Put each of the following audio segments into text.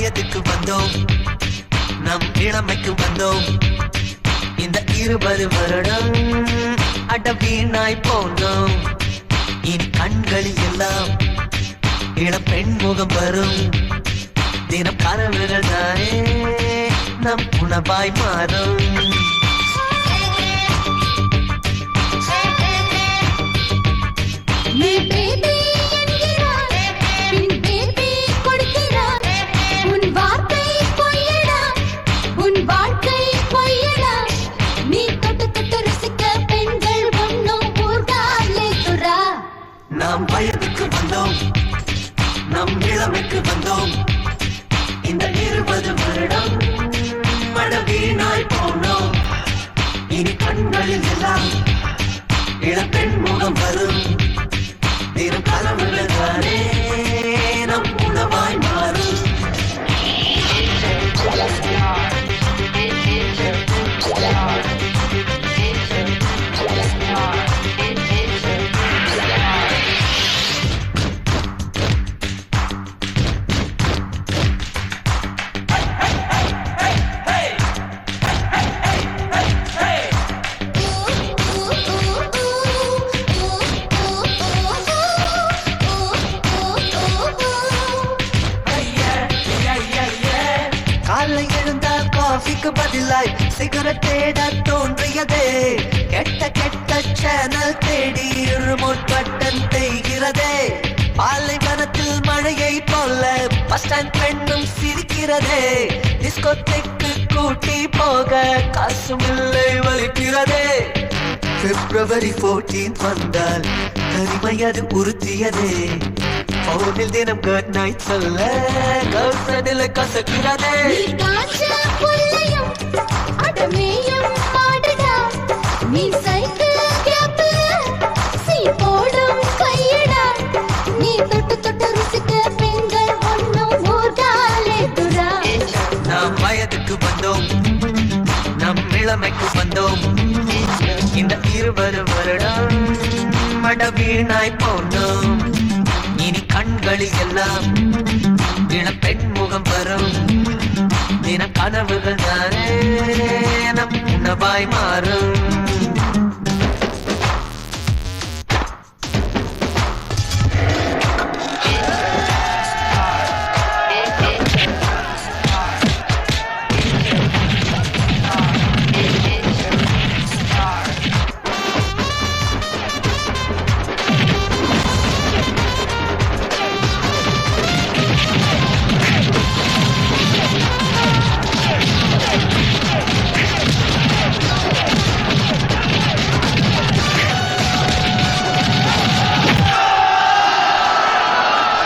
வயதுக்கு வந்தோம், நம் இளமைக்கு வந்தோம். இந்த 20 வருடம் அட வீணாய் போனோம். இனி கண்களில் எல்லாம் இளப்பெண் முகம் வரும். தினம் கனவுகள் தானே நம் உணவாய் மாறும். நாம் வயதுக்கு வந்தோம், நம் இளமைக்கு வந்தோம். இந்த 20 வருடம் மட வீணாய் போனோம். இனி கண்களில் எல்லாம் இளப்பெண் முகம் வரும். தினம் கனவுகள் தானே நம் உணவாய் மாறும். காலை எழுந்தால் காஃபிக்கு பதிலாய் சிகரெட் தேட தோன்றியதே. கெட்ட கெட்ட சேனல் தேடி ரிமோட் பட்டன் தேய்கிறதே. பாலைவனத்தில் மழையை போல பஸ் ஸ்டாண்ட் பெண்ணும் சிரிக்கிறதே. டிஸ்கோதேக்கு கூட்டி போக காசும் இல்லை வலிக்கிறதே. February 14 வந்தால் தனிமையது உறுத்தியதே. போனில் தினம் குட் நைட் சொல்ல கவுசனில் கசக்கிறதே. நாம் வயதுக்கு வந்தோம், நம் இளமைக்கு வந்தோம். இந்த 20 வருடம் மட வீணாய் போனோம். இனி கண்களில் எல்லாம் இளப்பெண் முகம் வரும். தினம் கனவுகள் தானே நம் உணவாய் மாறும்.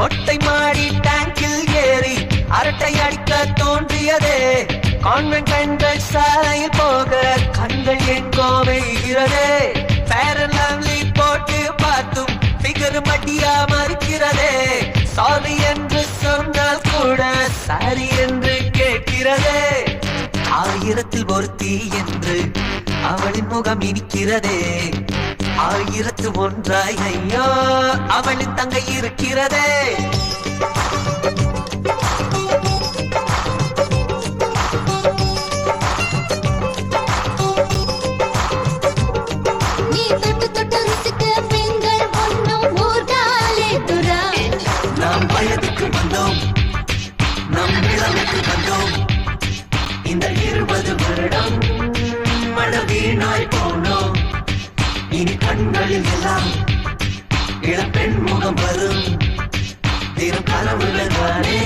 ஒட்டை மாடி டேங்கில் ஏறி அரட்டை அடிக்க தோன்றியதே. கான்வென்ட் பெண்கள் சாலையில் போக கண்கள் எங்கோ வைகிறதே. ஃபேர் அண்ட் லவ்லி போட்டு பார்த்தும் ஃபிகர் மட்டியா மறுக்கிறதே. சாரி என்று சொன்னால் கூட சாரி என்று கேட்கிறதே. 1000ல் ஒருத்தி என்று அவளின் முகம் இனிக்கிறதே. 1001 ஐயோ அவளின் தங்கை இருக்கிறதே. நாம் வயதுக்கு வந்தோம், நம் இளமைக்கு வந்தோம். இந்த 20 வருடம் மட வீணாய் போனோம். இனி கண்களில் எல்லாம் இளப்பெண் முகம் வரும். தினம் கனவுகள் தானே